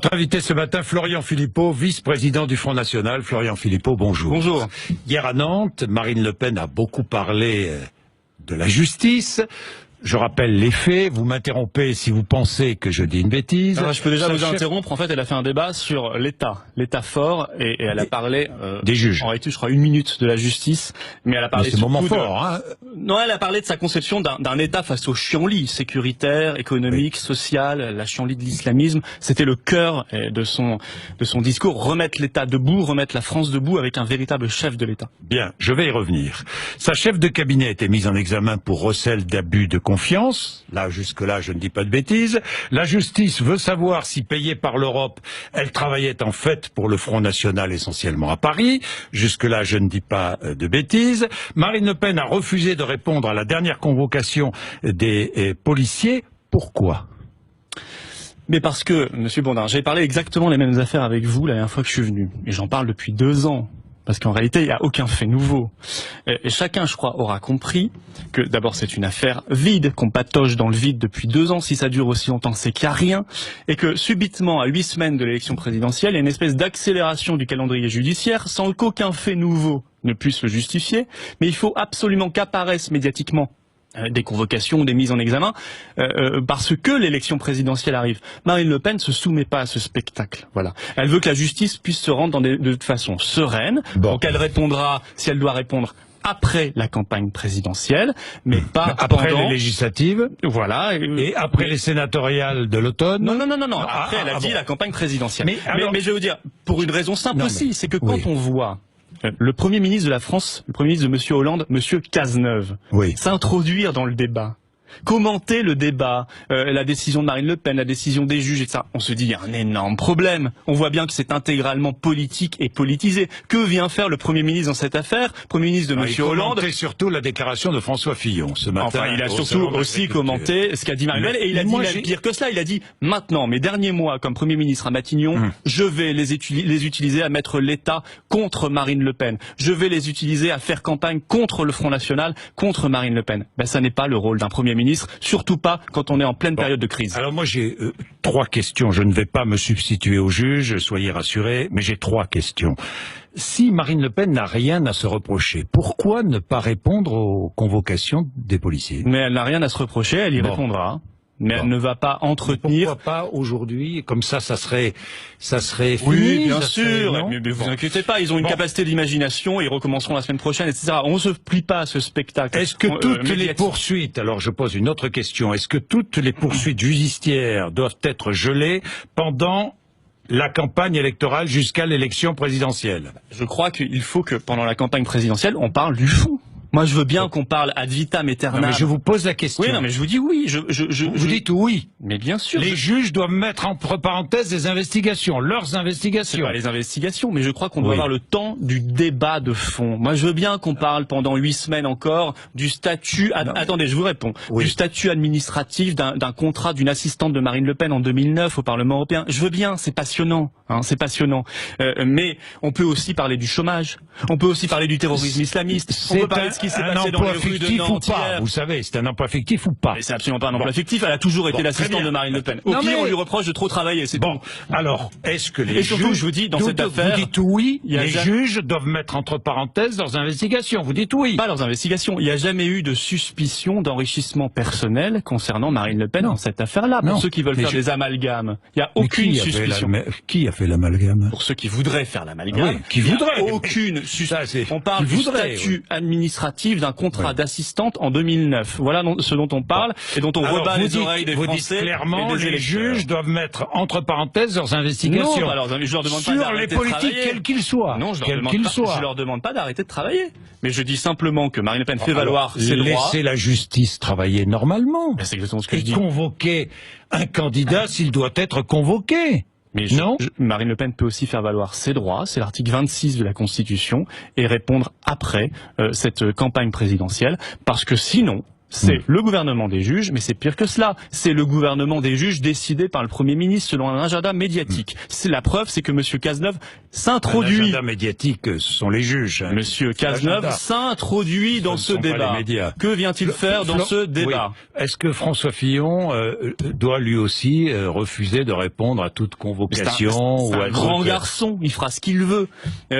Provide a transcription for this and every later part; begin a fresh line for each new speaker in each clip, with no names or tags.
Notre invité ce matin, Florian Philippot, vice-président du Front National. Florian Philippot, bonjour.
Bonjour.
Hier à Nantes, Marine Le Pen a beaucoup parlé de la justice. Je rappelle les faits, vous m'interrompez si vous pensez que je dis une bêtise.
Alors, je peux déjà vous interrompre, en fait elle a fait un débat sur l'État fort, et elle a parlé
des juges.
En réalité je crois 1 minute de la justice, mais elle a parlé surtout
moment fort, hein.
Non, elle a parlé de sa conception d'un État face au chienlit sécuritaire, économique, social, la chienlit de l'islamisme. C'était le cœur de son discours, remettre l'État debout, remettre la France debout avec un véritable chef de l'État.
Bien, je vais y revenir. Sa chef de cabinet a été mise en examen pour recel d'abus de confiance. Là, jusque-là, je ne dis pas de bêtises. La justice veut savoir si, payée par l'Europe, elle travaillait en fait pour le Front National essentiellement à Paris. Jusque-là, je ne dis pas de bêtises. Marine Le Pen a refusé de répondre à la dernière convocation des policiers. Pourquoi ?
Mais parce que, Monsieur Bourdin, j'ai parlé exactement les mêmes affaires avec vous la dernière fois que je suis venu. Et j'en parle depuis 2 ans. Parce qu'en réalité, il n'y a aucun fait nouveau. Et chacun, je crois, aura compris que d'abord c'est une affaire vide, qu'on patauge dans le vide depuis 2 ans. Si ça dure aussi longtemps, c'est qu'il n'y a rien. Et que subitement, à 8 semaines de l'élection présidentielle, il y a une espèce d'accélération du calendrier judiciaire sans qu'aucun fait nouveau ne puisse le justifier. Mais il faut absolument qu'apparaissent médiatiquement des convocations, des mises en examen, parce que l'élection présidentielle arrive. Marine Le Pen ne se soumet pas à ce spectacle. Voilà. Elle veut que la justice puisse se rendre de façon sereine. Bon. Donc elle répondra, si elle doit répondre, après la campagne présidentielle, mais pas
après
pendant
les législatives.
Voilà.
Et après les sénatoriales de l'automne.
Non. Après, elle a dit la campagne présidentielle. Mais je vais vous dire, pour une raison simple aussi, c'est que quand on voit le Premier ministre de la France, le Premier ministre de Monsieur Hollande, Monsieur Cazeneuve, s'introduire dans le débat, commenter le débat, la décision de Marine Le Pen, la décision des juges et ça, on se dit il y a un énorme problème. On voit bien que c'est intégralement politique et politisé. Que vient faire le Premier ministre dans cette affaire? Premier ministre de Monsieur Hollande.
Il a surtout la déclaration de François Fillon ce matin.
Enfin, il a surtout aussi commenté ce qu'a dit Marine Le Pen, et il a dit pire que cela. Il a dit maintenant, mes derniers mois comme Premier ministre à Matignon, je vais les utiliser à mettre l'État contre Marine Le Pen. Je vais les utiliser à faire campagne contre le Front National, contre Marine Le Pen. Ben, ça n'est pas le rôle d'un Premier ministre, surtout pas quand on est en pleine période de crise.
Alors moi j'ai 3 questions, je ne vais pas me substituer au juge, soyez rassurés, mais j'ai 3 questions. Si Marine Le Pen n'a rien à se reprocher, pourquoi ne pas répondre aux convocations des policiers?
Mais elle n'a rien à se reprocher, elle y répondra. Mais elle ne va pas entretenir.
Pourquoi pas aujourd'hui? Comme ça serait fini.
Oui, bien sûr. Mais vous inquiétez pas, ils ont une capacité d'imagination, ils recommenceront la semaine prochaine, etc. On ne se plie pas à ce spectacle.
Est-ce que toutes les poursuites, alors je pose une autre question, est-ce que toutes les poursuites judiciaires doivent être gelées pendant la campagne électorale jusqu'à l'élection présidentielle?
Je crois qu'il faut que pendant la campagne présidentielle, on parle du fond. Moi, je veux bien qu'on parle ad vitam aeternam.
Non, mais je vous pose la question.
Oui, non, mais je vous dis oui.
Vous dites oui.
Mais bien sûr.
Les juges doivent mettre entre parenthèses des investigations, leurs investigations.
C'est pas les investigations, mais je crois qu'on doit avoir le temps du débat de fond. Moi, je veux bien qu'on parle pendant 8 semaines encore du statut. Attendez, je vous réponds. Du statut administratif d'un contrat d'une assistante de Marine Le Pen en 2009 au Parlement européen. Je veux bien, c'est passionnant. C'est passionnant. Mais on peut aussi parler du chômage. On peut aussi parler du terrorisme islamiste. On peut parler de ce qui s'est passé dans les rues de Nantes hier.
Vous savez, c'est un emploi fictif ou pas?
Mais c'est absolument pas un emploi fictif. Elle a toujours été l'assistante de Marine Le Pen. Au pire, on lui reproche de trop travailler. C'est
bon. Alors, est-ce que les
surtout,
juges,
je vous dis, dans cette affaire,
vous dites oui, les juges doivent mettre entre parenthèses leurs investigations. Vous dites oui.
Pas leurs investigations. Il n'y a jamais eu de suspicion d'enrichissement personnel concernant Marine Le Pen dans cette affaire-là. Pour ceux qui veulent faire des amalgames, il n'y a aucune suspicion.
Qui a fait l'amalgame?
Pour ceux qui voudraient faire l'amalgame,
qui voudraient.
Aucune suspicion. On parle du statut administratif d'un contrat d'assistante en 2009. Voilà ce dont on parle et dont on rebat les oreilles des Français.
Vous dites clairement, les juges doivent mettre entre parenthèses leurs investigations.
Non, alors, je leur demande
pas d'arrêter de travailler. Sur les politiques, quels qu'ils soient.
Non, je leur demande pas d'arrêter de travailler. Mais je dis simplement que Marine Le Pen fait valoir ses droits.
Laissez la justice travailler normalement.
C'est exactement ce que je dis.
Et convoquer un candidat s'il doit être convoqué.
Mais Marine Le Pen peut aussi faire valoir ses droits, c'est l'article 26 de la Constitution, et répondre après cette campagne présidentielle, parce que sinon, C'est le gouvernement des juges, mais c'est pire que cela. C'est le gouvernement des juges décidé par le Premier ministre selon un agenda médiatique. C'est la preuve, c'est que Monsieur Cazeneuve s'introduit.
L'agenda médiatique, ce sont les juges. Hein.
Monsieur Cazeneuve s'introduit dans ce débat. Que vient-il faire dans ce débat?
Oui. Est-ce que François Fillon doit lui aussi refuser de répondre à toute convocation
C'est un grand garçon, il fera ce qu'il veut.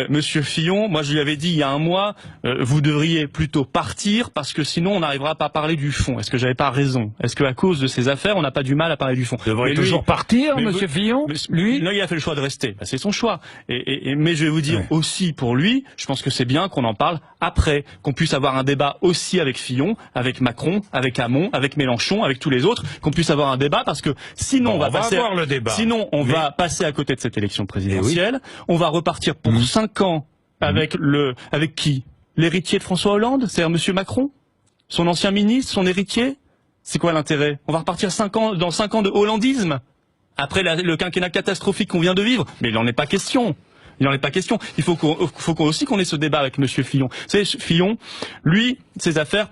Monsieur Fillon, moi je lui avais dit il y a un mois, vous devriez plutôt partir parce que sinon on n'arrivera pas à parler du fond. Est-ce que j'avais pas raison? Est-ce qu'à cause de ces affaires, on n'a pas du mal à parler du fond?
Devrait toujours partir, Monsieur Fillon? Lui?
Non, il a fait le choix de rester. C'est son choix. Mais je vais vous dire aussi pour lui, je pense que c'est bien qu'on en parle après, qu'on puisse avoir un débat aussi avec Fillon, avec Macron, avec Hamon, avec Mélenchon, avec tous les autres, qu'on puisse avoir un débat parce que sinon on va passer à côté de cette élection présidentielle. On va repartir pour 5 ans avec qui? L'héritier de François Hollande, c'est-à-dire Monsieur Macron? Son ancien ministre, son héritier? C'est quoi l'intérêt? On va repartir dans 5 ans de hollandisme? Après le quinquennat catastrophique qu'on vient de vivre? Mais il n'en est pas question. Il n'en est pas question. Il faut aussi qu'on ait ce débat avec Monsieur Fillon. Vous savez, Fillon, lui, ses affaires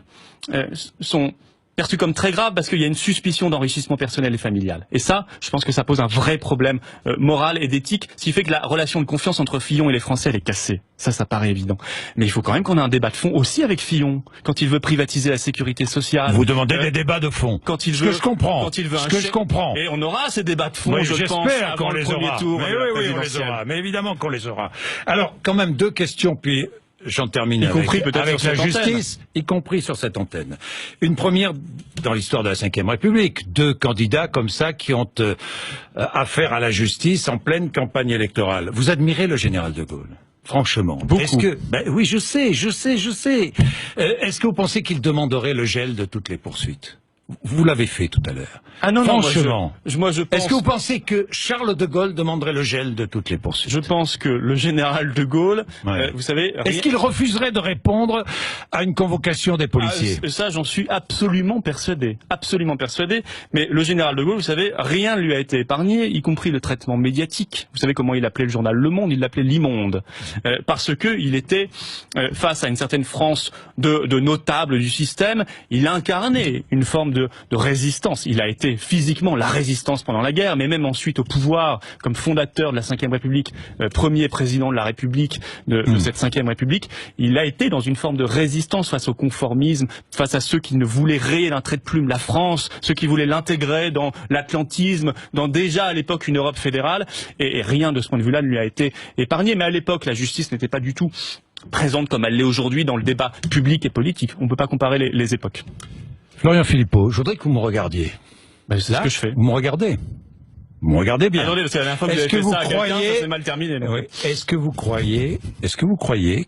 sont perçues comme très graves parce qu'il y a une suspicion d'enrichissement personnel et familial. Et ça, je pense que ça pose un vrai problème moral et d'éthique, ce qui fait que la relation de confiance entre Fillon et les Français, elle est cassée. Ça paraît évident. Mais il faut quand même qu'on ait un débat de fond aussi avec Fillon, quand il veut privatiser la sécurité sociale.
Vous demandez des débats de fond.
Quand il veut,
je comprends.
Quand il veut
je comprends.
Et on aura ces débats de fond,
oui,
je pense, avant le premier tour.
Mais oui, on les aura. Mais évidemment qu'on les aura. Alors, quand même, 2 questions, puis j'en termine avec la justice, y compris sur cette antenne. Une première dans l'histoire de la Ve République. 2 candidats comme ça qui ont affaire à la justice en pleine campagne électorale. Vous admirez le général de Gaulle? Franchement.
Beaucoup.
Oui, je sais. Est-ce que vous pensez qu'il demanderait le gel de toutes les poursuites? Vous l'avez fait tout à l'heure.
Ah non,
franchement.
Moi, je pense...
Est-ce que vous pensez que Charles de Gaulle demanderait le gel de toutes les poursuites?
Je pense que le général de Gaulle, vous savez...
Est-ce qu'il refuserait de répondre à une convocation des policiers?
Ça, j'en suis absolument persuadé. Absolument persuadé. Mais le général de Gaulle, vous savez, rien ne lui a été épargné, y compris le traitement médiatique. Vous savez comment il appelait le journal Le Monde? Il l'appelait l'immonde. Parce que il était face à une certaine France de notables du système. Il incarnait une forme de résistance. Il a été physiquement la résistance pendant la guerre, mais même ensuite au pouvoir, comme fondateur de la Ve République, premier président de la République, de cette Ve République, il a été dans une forme de résistance face au conformisme, face à ceux qui ne voulaient rayer d'un trait de plume la France, ceux qui voulaient l'intégrer dans l'atlantisme, dans déjà à l'époque une Europe fédérale, et rien de ce point de vue-là ne lui a été épargné. Mais à l'époque, la justice n'était pas du tout présente comme elle l'est aujourd'hui dans le débat public et politique. On ne peut pas comparer les époques.
Florian Philippot, je voudrais que vous me regardiez.
C'est ce que je fais.
Vous me regardez. Vous me regardez bien.
Attendez, parce que la dernière fois que vous avez fait ça à quelqu'un, ça s'est mal terminé.
Oui. Est-ce que vous croyez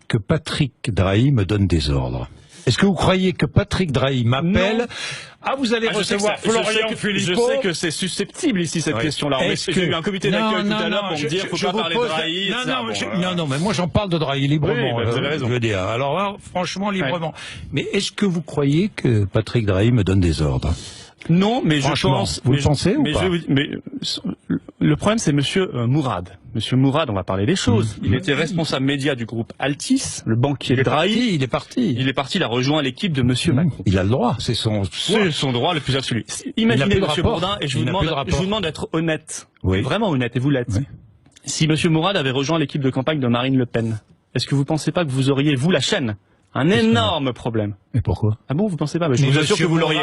que Patrick Drahi me donne des ordres? Est-ce que vous croyez que Patrick Drahi m'appelle? Ah, vous allez recevoir Florian Philippot.
Je sais que c'est susceptible ici cette question-là. J'ai eu un comité d'accueil tout à l'heure pour me dire qu'il ne faut pas parler de Drahi.
Non, mais moi j'en parle de Drahi librement.
Oui, vous avez raison.
Je veux dire. Alors là, franchement, librement. Mais est-ce que vous croyez que Patrick Drahi me donne des ordres?
Non, mais je pense...
Vous le pensez ou pas?
Mais le problème, c'est Monsieur Mourad. Monsieur Mourad, on va parler des choses. Il était responsable média du groupe Altis, le banquier de Drahi.
Il est parti.
Il a rejoint l'équipe de Monsieur Macron.
Il a le droit, c'est son
droit le plus absolu. Imaginez Monsieur Bourdin, et je vous demande d'être honnête. Oui. Vraiment honnête, et vous l'êtes. Oui. Si Monsieur Mourad avait rejoint l'équipe de campagne de Marine Le Pen, est-ce que vous pensez pas que vous auriez, vous, la chaîne, un énorme problème?
Et pourquoi?
Ah bon, vous pensez pas? Je vous assure que vous l'auriez.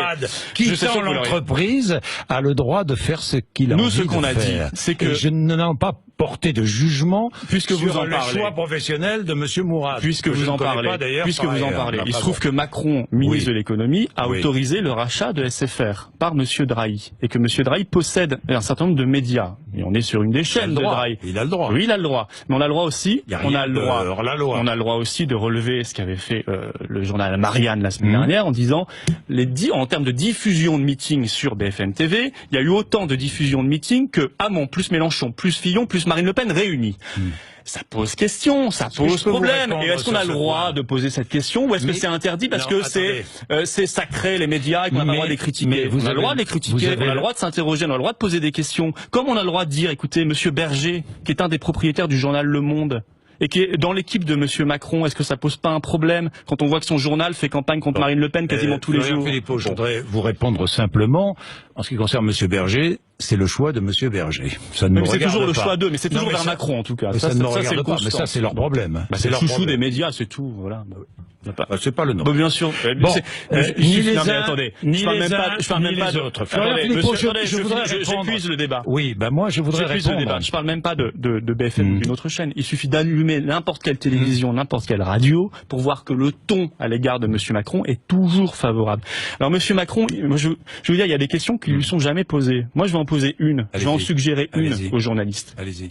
Qui dans l'entreprise a le droit de faire ce qu'il a envie de faire.
Nous, ce qu'on a dit, c'est que
je n'ai pas porté de jugement
puisque vous en
le
parlez.
Choix professionnel de Monsieur Mourad.
Puisque vous en parlez. Il se trouve que Macron, ministre de l'économie, a autorisé le rachat de SFR par Monsieur Drahi, et que Monsieur Drahi possède un certain nombre de médias. Et on est sur une des chaînes de Drahi.
Il a le droit.
Oui, il a le droit. Mais on a le droit aussi. On a le droit aussi de relever ce qu'avait fait le journal Marianne la semaine dernière en disant en termes de diffusion de meetings sur BFM TV, il y a eu autant de diffusion de meetings que Hamon plus Mélenchon plus Fillon plus Marine Le Pen réunis. Ça pose question, ça pose problème. Et est-ce qu'on a le droit de poser cette question ou est-ce que c'est interdit parce que c'est sacré les médias et qu'on n'a pas le droit de les critiquer? On a le droit de les critiquer, on a le droit de s'interroger, on a le droit de poser des questions. Comme on a le droit de dire, écoutez, Monsieur Berger, qui est un des propriétaires du journal Le Monde, et qui est dans l'équipe de Monsieur Macron, est-ce que ça pose pas un problème quand on voit que son journal fait campagne contre Marine Le Pen quasiment tous les jours?
Philippot, je voudrais vous répondre simplement. En ce qui concerne Monsieur Berger, c'est le choix de Monsieur Berger. Ça ne me regarde pas.
C'est toujours le choix d'eux, mais c'est toujours vers Macron en tout cas.
Ça ne me regarde pas, mais ça c'est leur problème.
C'est le chouchou des médias, c'est tout. Voilà.
C'est pas le nom.
Bien sûr.
Bon,
ni les uns, attendez, je parle même pas
les autres.
J'épuise le débat.
Oui, moi je voudrais répondre.
Je parle même pas de BFM ou d'une autre chaîne. Il suffit d'allumer n'importe quelle télévision, n'importe quelle radio pour voir que le ton à l'égard de Monsieur Macron est toujours favorable. Alors Monsieur Macron, moi, je veux dire, il y a des questions qui lui sont jamais posées. Moi, je vais en poser une. Je vais en suggérer une aux journalistes.
Allez-y.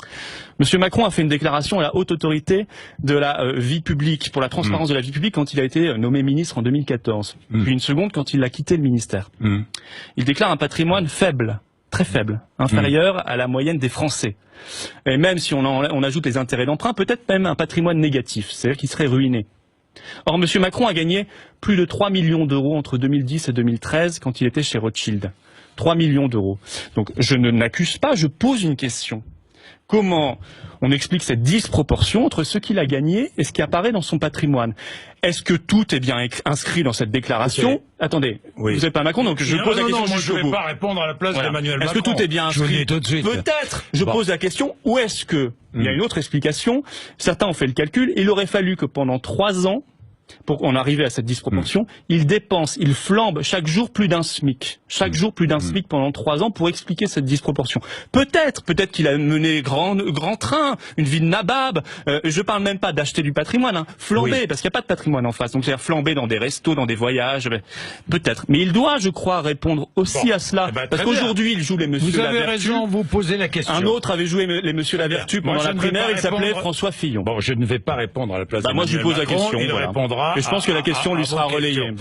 Monsieur Macron a fait une déclaration à la haute autorité de la vie publique, pour la transparence de la vie publique, quand il a été nommé ministre en 2014. Puis une seconde quand il a quitté le ministère. Il déclare un patrimoine faible, très faible, inférieur à la moyenne des Français. Et même si on ajoute les intérêts d'emprunt, peut-être même un patrimoine négatif, c'est-à-dire qu'il serait ruiné. Or, Monsieur Macron a gagné plus de 3 millions d'euros entre 2010 et 2013 quand il était chez Rothschild. 3 millions d'euros. Donc, je ne n'accuse pas, je pose une question. Comment on explique cette disproportion entre ce qu'il a gagné et ce qui apparaît dans son patrimoine? Est-ce que tout est bien inscrit dans cette déclaration? Attendez, vous n'êtes pas Macron, donc je pose la question
je ne vais pas répondre à la place d'Emmanuel Macron.
Est-ce que tout est bien inscrit?
Je vous le dis tout de suite.
Peut-être. Je pose la question, ou est-ce que il y a une autre explication? Certains ont fait le calcul. Il aurait fallu que pendant 3 ans, pour en arriver à cette disproportion, il flambe chaque jour plus d'un SMIC. Chaque jour plus d'un SMIC pendant 3 ans pour expliquer cette disproportion. Peut-être qu'il a mené grand train, une vie de nabab. Je parle même pas d'acheter du patrimoine, flamber, parce qu'il n'y a pas de patrimoine en face. Donc c'est-à-dire flamber dans des restos, dans des voyages. Peut-être. Mais il doit, je crois, répondre aussi à cela. Parce qu'aujourd'hui, il joue les Monsieur Lavertu.
Vous avez raison, vous posez la question.
Un autre avait joué les Monsieur Lavertu pendant la primaire, il s'appelait François Fillon.
Bon, je ne vais pas répondre à la place
moi, je lui pose la question.
Il répondra.
Et je pense que la question lui sera relayée.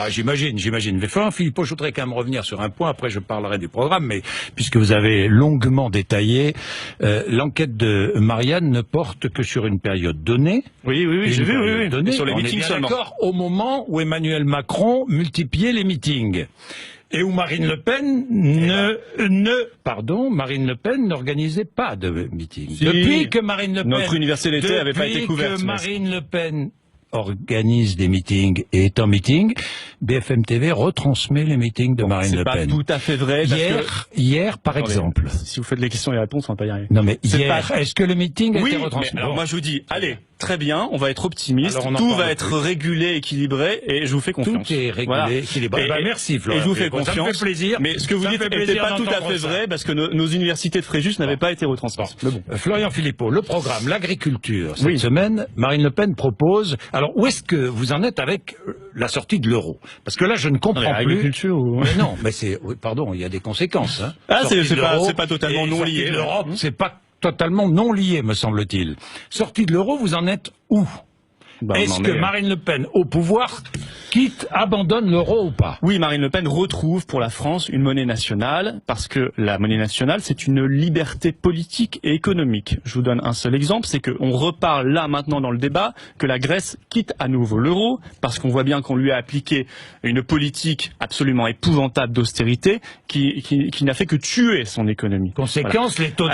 J'imagine. Mais Philippot, je voudrais quand même revenir sur un point. Après, je parlerai du programme. Mais puisque vous avez longuement détaillé, l'enquête de Marianne ne porte que sur une période donnée.
Oui, j'ai vu.
Donnée,
sur les meetings seulement.
D'accord, au moment où Emmanuel Macron multipliait les meetings. Et où Marine Le Pen Marine Le Pen n'organisait pas de meeting.
Si,
depuis que Marine Le Pen,
notre université d'été n'avait pas été couverte.
Depuis que Marine Le Pen organise des meetings et est en meeting, BFM TV retransmet les meetings de Marine Le Pen.
C'est pas tout à fait vrai.
Hier, par exemple.
Si vous faites les questions et les réponses, on va pas y arriver.
Non mais hier, est-ce que le meeting a été retransmis?
Alors moi je vous dis, allez, très bien, on va être optimiste, tout va être régulé, équilibré, et je vous fais confiance.
Tout est régulé, équilibré. Merci Florian.
Et je vous fais confiance. Ça
me fait plaisir.
Mais ce que vous dites n'était pas tout à fait vrai, parce que nos universités de Fréjus n'avaient pas été retransmises.
Florian Philippot, le programme, l'agriculture. Cette semaine, Marine Le Pen propose... Alors, où est-ce que vous en êtes avec la sortie de l'euro? Parce que là, je ne comprends plus...
L'agriculture ou...
Mais non, mais pardon, il y a des conséquences.
C'est pas totalement non lié.
L'Europe, c'est pas totalement non lié, me semble-t-il. Sortie de l'euro, vous en êtes où? Est-ce que Marine Le Pen, au pouvoir, abandonne l'euro ou pas?
Oui, Marine Le Pen retrouve pour la France une monnaie nationale, parce que la monnaie nationale, c'est une liberté politique et économique. Je vous donne un seul exemple, c'est qu'on reparle là maintenant dans le débat que la Grèce quitte à nouveau l'euro, parce qu'on voit bien qu'on lui a appliqué une politique absolument épouvantable d'austérité qui n'a fait que tuer son économie.
Conséquence, les taux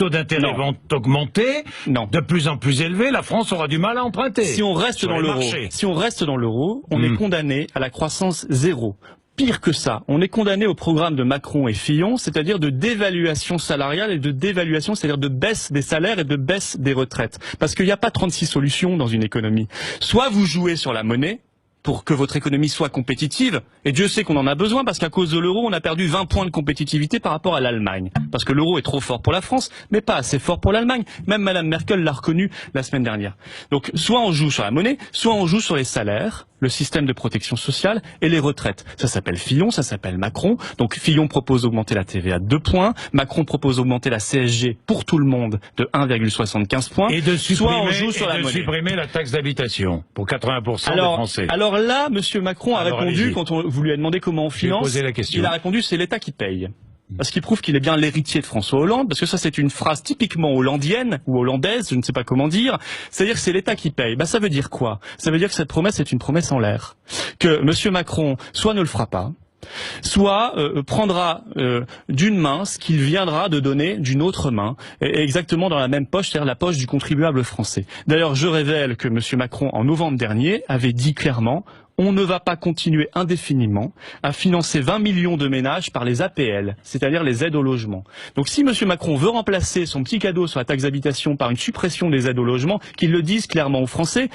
d'intérêt vont augmenter, de plus en plus élevés, la France aura du mal à emprunter.
Si on reste dans l'euro, on est condamné à la croissance zéro. Pire que ça, on est condamné au programme de Macron et Fillon, c'est-à-dire de dévaluation salariale et de dévaluation, c'est-à-dire de baisse des salaires et de baisse des retraites. Parce qu'il n'y a pas 36 solutions dans une économie. Soit vous jouez sur la monnaie, pour que votre économie soit compétitive, et Dieu sait qu'on en a besoin, parce qu'à cause de l'euro, on a perdu 20 points de compétitivité par rapport à l'Allemagne. Parce que l'euro est trop fort pour la France, mais pas assez fort pour l'Allemagne. Même Madame Merkel l'a reconnu la semaine dernière. Donc, soit on joue sur la monnaie, soit on joue sur les salaires, le système de protection sociale et les retraites. Ça s'appelle Fillon, ça s'appelle Macron. Donc Fillon propose d'augmenter la TVA de 2 points, Macron propose d'augmenter la CSG pour tout le monde de 1,75 points.
Et de supprimer la taxe d'habitation pour 80% des Français.
Alors là, Monsieur Macron a répondu, quand vous lui a demandé comment on finance, il a répondu c'est l'État qui paye. Parce qu'il prouve qu'il est bien l'héritier de François Hollande, parce que ça c'est une phrase typiquement hollandienne, ou hollandaise, je ne sais pas comment dire, c'est-à-dire que c'est l'État qui paye. Ça veut dire quoi? Ça veut dire que cette promesse est une promesse en l'air. Que Monsieur Macron, soit ne le fera pas, soit prendra d'une main ce qu'il viendra de donner d'une autre main, et exactement dans la même poche, c'est-à-dire la poche du contribuable français. D'ailleurs, je révèle que M. Macron, en novembre dernier, avait dit clairement: on ne va pas continuer indéfiniment à financer 20 millions de ménages par les APL, c'est-à-dire les aides au logement. Donc si M. Macron veut remplacer son petit cadeau sur la taxe d'habitation par une suppression des aides au logement, qu'il le dise clairement aux Français.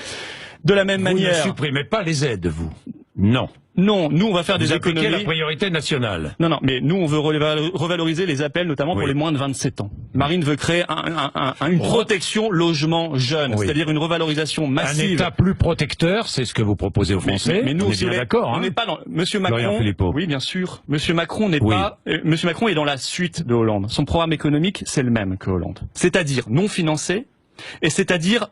De la même manière...
Vous ne supprimez pas les aides, vous? Non.
Non, nous on va faire des économies.
La priorité nationale.
Non, mais nous on veut revaloriser les APL, notamment pour les moins de 27 ans. Marine veut créer une protection logement jeune, c'est-à-dire une revalorisation massive.
Un État plus protecteur, c'est ce que vous proposez aux Français.
Mais nous,
on est bien d'accord.
On n'est pas dans. Monsieur Macron. Oui, bien sûr. Monsieur Macron n'est pas. Monsieur Macron est dans la suite de Hollande. Son programme économique, c'est le même que Hollande, c'est-à-dire non financé. Et c'est-à-dire,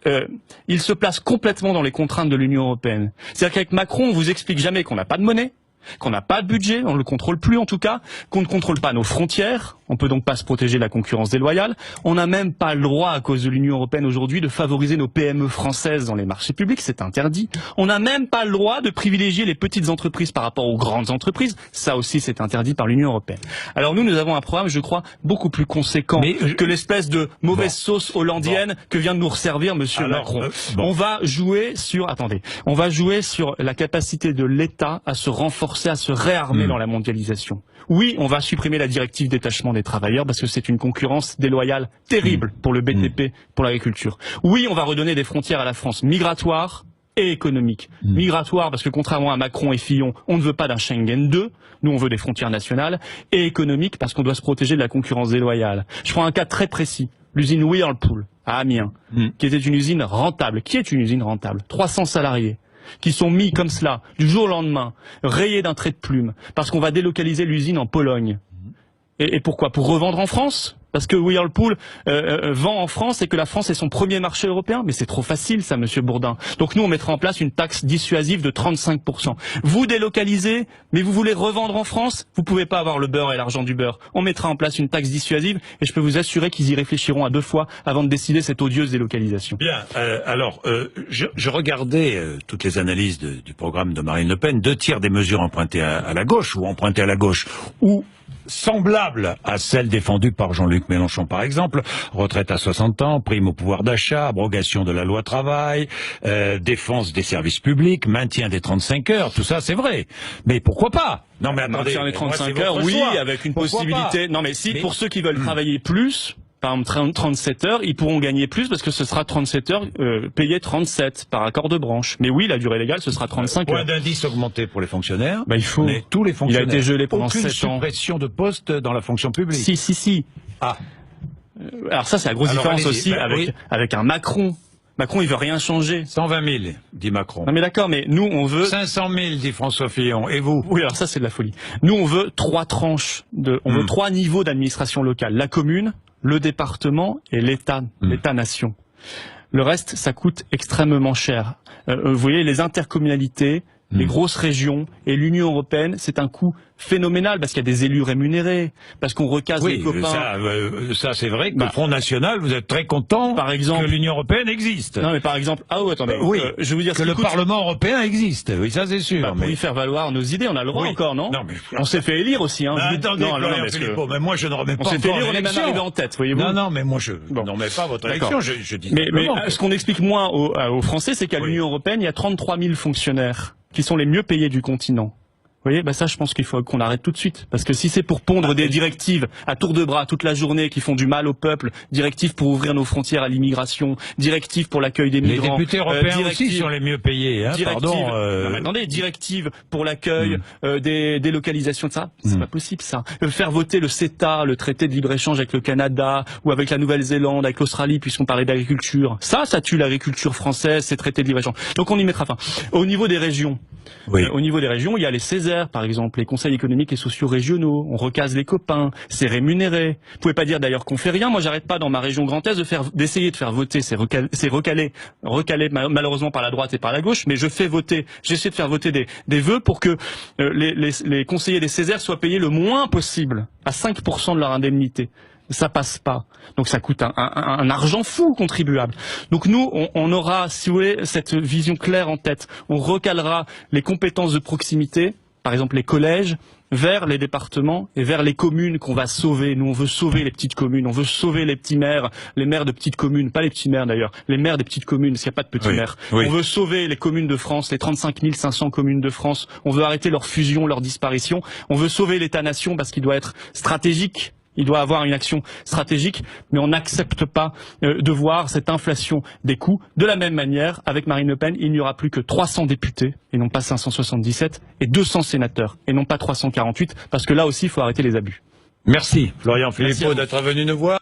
il se place complètement dans les contraintes de l'Union européenne. C'est-à-dire qu'avec Macron, on vous explique jamais qu'on n'a pas de monnaie, qu'on n'a pas de budget, on ne le contrôle plus en tout cas, qu'on ne contrôle pas nos frontières, on peut donc pas se protéger de la concurrence déloyale, on n'a même pas le droit à cause de l'Union européenne aujourd'hui de favoriser nos PME françaises dans les marchés publics, c'est interdit. On n'a même pas le droit de privilégier les petites entreprises par rapport aux grandes entreprises, ça aussi c'est interdit par l'Union européenne. Alors nous avons un programme, je crois, beaucoup plus conséquent que l'espèce de mauvaise sauce hollandienne que vient de nous resservir Monsieur Macron. On va jouer sur, on va jouer sur la capacité de l'État à se renforcer, à se réarmer dans la mondialisation. Oui, on va supprimer la directive détachement des travailleurs parce que c'est une concurrence déloyale terrible pour le BTP, pour l'agriculture. Oui, on va redonner des frontières à la France migratoires et économiques. Migratoires parce que contrairement à Macron et Fillon, on ne veut pas d'un Schengen 2, nous on veut des frontières nationales, et économiques parce qu'on doit se protéger de la concurrence déloyale. Je prends un cas très précis, l'usine Whirlpool à Amiens, qui était une usine rentable. Qui est une usine rentable? 300 salariés. Qui sont mis comme cela, du jour au lendemain, rayés d'un trait de plume, parce qu'on va délocaliser l'usine en Pologne. Et pourquoi? Pour revendre en France? Parce que Whirlpool vend en France et que la France est son premier marché européen? Mais c'est trop facile ça, Monsieur Bourdin. Donc nous, on mettra en place une taxe dissuasive de 35%. Vous délocalisez, mais vous voulez revendre en France? Vous pouvez pas avoir le beurre et l'argent du beurre. On mettra en place une taxe dissuasive et je peux vous assurer qu'ils y réfléchiront à 2 fois avant de décider cette odieuse délocalisation.
Bien, je regardais toutes les analyses du programme de Marine Le Pen, 2 tiers des mesures empruntées à la gauche ou semblables à celles défendues par Jean-Luc Mélenchon par exemple, retraite à 60 ans, prime au pouvoir d'achat, abrogation de la loi travail, défense des services publics, maintien des 35 heures, tout ça c'est vrai. Mais pourquoi pas? Non mais attendez,
maintien des 35 heures, oui, avec une possibilité. Non mais si, pour ceux qui veulent travailler plus, par exemple 37 heures, ils pourront gagner plus parce que ce sera 37 heures payées 37 par accord de branche. Mais oui, la durée légale, ce sera 35 heures.
Point d'indice augmenté pour les fonctionnaires.
Il faut.
Mais tous les fonctionnaires.
Il a été gelé pendant 7 ans.
Aucune suppression de poste dans la fonction publique.
Si.
Ah.
Alors ça, c'est la grosse différence aussi avec un Macron. Macron, il veut rien changer.
120 000, dit Macron.
Non mais d'accord, mais nous, on veut...
500 000, dit François Fillon. Et vous?
Oui, alors ça, c'est de la folie. Nous, on veut 3 tranches on veut 3 niveaux d'administration locale. La commune, le département et l'État, l'État-nation. Le reste, ça coûte extrêmement cher. Vous voyez, les intercommunalités, les grosses régions et l'Union européenne, c'est un coût phénoménal parce qu'il y a des élus rémunérés, parce qu'on recase les copains.
Ça c'est vrai que le Front National, vous êtes très content
par exemple,
que l'Union européenne existe.
Non mais par exemple, attendez, je vais vous dire
que le Parlement européen existe. Oui, ça c'est sûr.
Pour y faire valoir nos idées, on a le droit encore, non? Non mais on s'est fait élire aussi, hein.
Attendez, mais moi je ne remets pas.
On s'est fait élire, on est même arrivé en tête, voyez-vous.
Non, mais moi je ne remets pas votre élection. Je dis.
Mais ce qu'on explique moins aux Français, c'est qu'à l'Union européenne, il y a 33 000 fonctionnaires qui sont les mieux payés du continent. Vous voyez, ça, je pense qu'il faut qu'on arrête tout de suite. Parce que si c'est pour pondre des directives à tour de bras toute la journée qui font du mal au peuple, directives pour ouvrir nos frontières à l'immigration, directives pour l'accueil des migrants...
Les députés européens aussi sont les mieux payés, hein, pardon.
Non, mais attendez, directives pour l'accueil, des délocalisations de ça, c'est pas possible, ça. Faire voter le CETA, le traité de libre-échange avec le Canada, ou avec la Nouvelle-Zélande, avec l'Australie, puisqu'on parlait d'agriculture. Ça tue l'agriculture française, ces traités de libre-échange. Donc on y mettra fin. Au niveau des régions, il y a les Césaires, par exemple, les conseils économiques et sociaux régionaux, on recase les copains, c'est rémunéré. Vous pouvez pas dire d'ailleurs qu'on fait rien. Moi, j'arrête pas dans ma région Grand Est d'essayer de faire voter, c'est recalé malheureusement par la droite et par la gauche, mais j'essaie de faire voter des vœux pour que les conseillers des Césaires soient payés le moins possible, à 5% de leur indemnité. Ça passe pas. Donc ça coûte un argent fou aux contribuables. Donc nous, on aura, si vous voulez, cette vision claire en tête. On recalera les compétences de proximité par exemple les collèges, vers les départements et vers les communes qu'on va sauver. Nous, on veut sauver les petites communes, on veut sauver les petits maires, les maires de petites communes, pas les petits maires d'ailleurs, les maires des petites communes, parce qu'il n'y a pas de petits maires. Oui. On veut sauver les communes de France, les 35 500 communes de France. On veut arrêter leur fusion, leur disparition. On veut sauver l'État-nation parce qu'il doit être stratégique. Il doit avoir une action stratégique, mais on n'accepte pas de voir cette inflation des coûts. De la même manière, avec Marine Le Pen, il n'y aura plus que 300 députés, et non pas 577, et 200 sénateurs, et non pas 348, parce que là aussi, il faut arrêter les abus.
Merci, Florian Philippot, d'être venu nous voir.